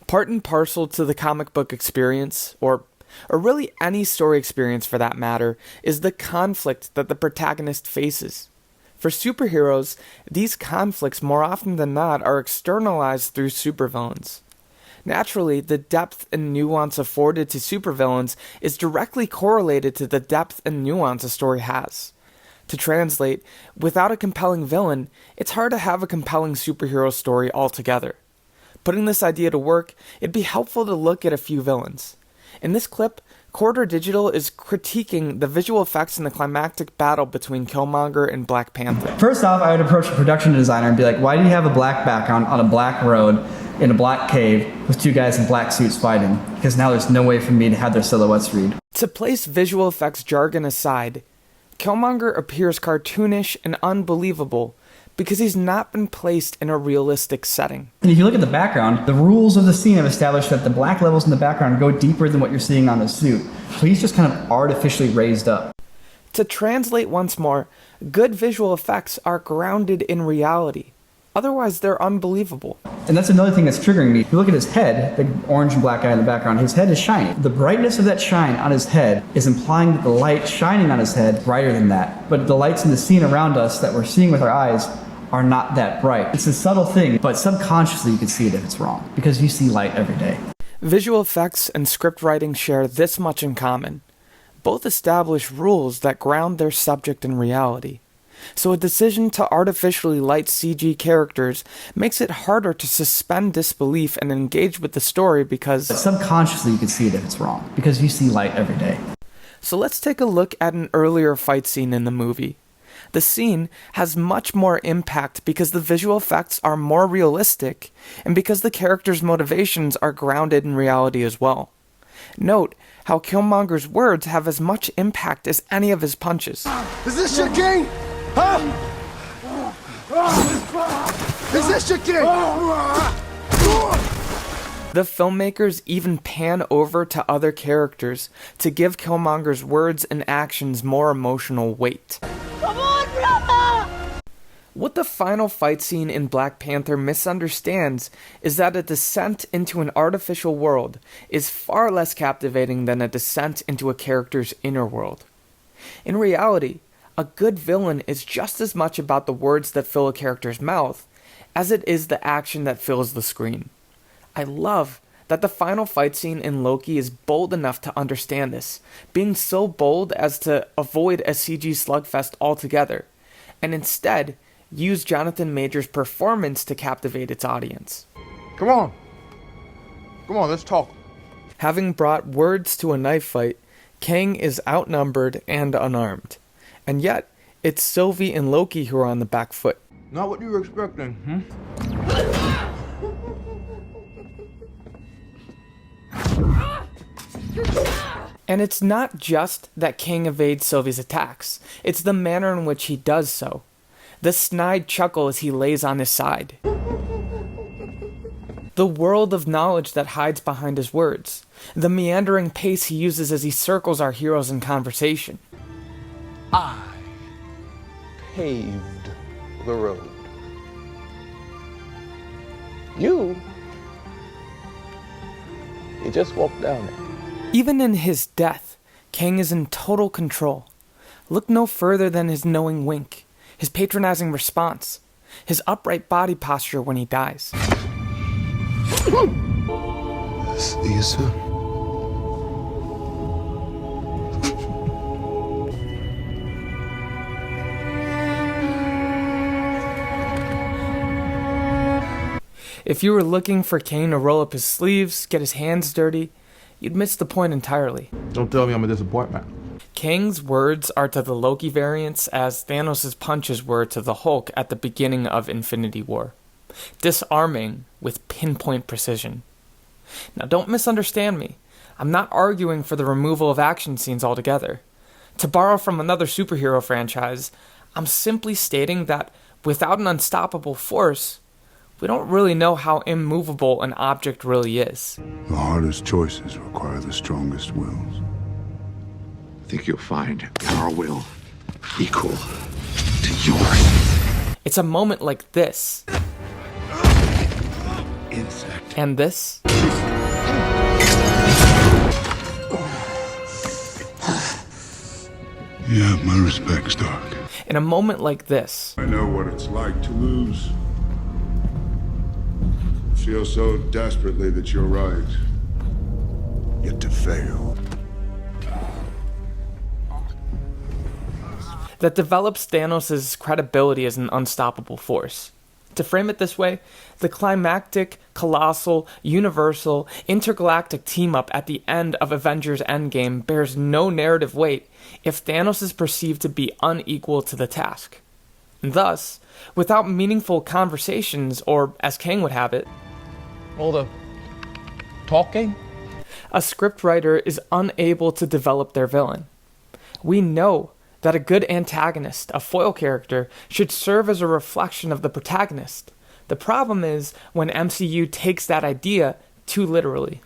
Part and parcel to the comic book experience, or really any story experience for that matter, is the conflict that the protagonist faces. For superheroes, these conflicts more often than not are externalized through supervillains. Naturally, the depth and nuance afforded to supervillains is directly correlated to the depth and nuance a story has. To translate, without a compelling villain, it's hard to have a compelling superhero story altogether. Putting this idea to work, it'd be helpful to look at a few villains. In this clip, Corridor Digital is critiquing the visual effects in the climactic battle between Killmonger and Black Panther. First off, I would approach a production designer and be like, why do you have a black background on a black road in a black cave with two guys in black suits fighting? Because now there's no way for me to have their silhouettes read. To place visual effects jargon aside, Killmonger appears cartoonish and unbelievable because he's not been placed in a realistic setting. And if you look at the background, the rules of the scene have established that the black levels in the background go deeper than what you're seeing on the suit. So he's just kind of artificially raised up. To translate once more, good visual effects are grounded in reality. Otherwise, they're unbelievable. And that's another thing that's triggering me. If you look at his head, the orange and black guy in the background, his head is shiny. The brightness of that shine on his head is implying that the light shining on his head is brighter than that. But the lights in the scene around us that we're seeing with our eyes are not that bright. It's a subtle thing, but subconsciously you can see it if it's wrong, because you see light every day. Visual effects and script writing share this much in common. Both establish rules that ground their subject in reality. So a decision to artificially light CG characters makes it harder to suspend disbelief and engage with the story because... But subconsciously you can see it if it's wrong, because you see light every day. So let's take a look at an earlier fight scene in the movie. The scene has much more impact because the visual effects are more realistic and because the characters' motivations are grounded in reality as well. Note how Killmonger's words have as much impact as any of his punches. Is this your king? Huh? Is this your king? The filmmakers even pan over to other characters to give Killmonger's words and actions more emotional weight. Come on, brother! What the final fight scene in Black Panther misunderstands is that a descent into an artificial world is far less captivating than a descent into a character's inner world. In reality, a good villain is just as much about the words that fill a character's mouth as it is the action that fills the screen. I love that the final fight scene in Loki is bold enough to understand this, being so bold as to avoid a CG slugfest altogether, and instead use Jonathan Majors' performance to captivate its audience. Come on, let's talk. Having brought words to a knife fight, Kang is outnumbered and unarmed. And yet, it's Sylvie and Loki who are on the back foot. Not what you were expecting, And it's not just that Kang evades Sylvie's attacks, it's the manner in which he does so. The snide chuckle as he lays on his side. The world of knowledge that hides behind his words. The meandering pace he uses as he circles our heroes in conversation. I paved the road. You just walked down it. Even in his death, Kang is in total control. Look no further than his knowing wink, his patronizing response, his upright body posture when he dies. See you soon. If you were looking for Kang to roll up his sleeves, get his hands dirty, you'd miss the point entirely. Don't tell me I'm a disappointment. Kang's words are to the Loki variants as Thanos' punches were to the Hulk at the beginning of Infinity War. Disarming with pinpoint precision. Now don't misunderstand me. I'm not arguing for the removal of action scenes altogether. To borrow from another superhero franchise, I'm simply stating that without an unstoppable force, we don't really know how immovable an object really is. The hardest choices require the strongest wills. I think you'll find our will equal to yours. It's a moment like this. Insect. And this. You have my respect, Stark. In a moment like this, I know what it's like to lose. Feel so desperately that you're right. Yet to fail. that develops Thanos' credibility as an unstoppable force. To frame it this way, the climactic, colossal, universal, intergalactic team-up at the end of Avengers Endgame bears no narrative weight if Thanos is perceived to be unequal to the task. And thus, without meaningful conversations, or as Kang would have it, All the talking? a scriptwriter is unable to develop their villain. We know that a good antagonist, a foil character, should serve as a reflection of the protagonist. The problem is when MCU takes that idea too literally.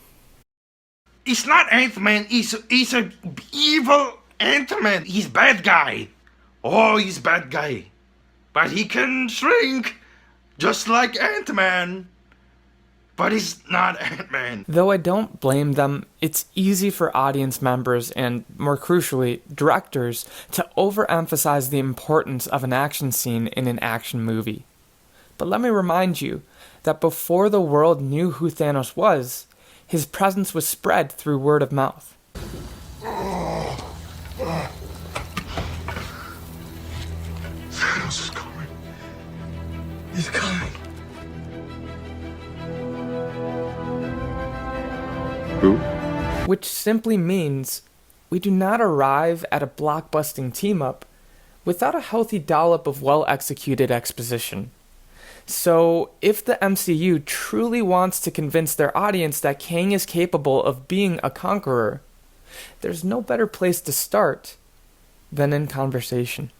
He's not Ant-Man, he's a evil Ant-Man. He's bad guy. Oh, he's bad guy. But he can shrink, just like Ant-Man. But he's not Ant-Man. Though I don't blame them, it's easy for audience members and, more crucially, directors to overemphasize the importance of an action scene in an action movie. But let me remind you that before the world knew who Thanos was, his presence was spread through word of mouth. Thanos is coming. He's coming. Who? Which simply means we do not arrive at a blockbusting team-up without a healthy dollop of well-executed exposition. So, if the MCU truly wants to convince their audience that Kang is capable of being a conqueror, there's no better place to start than in conversation.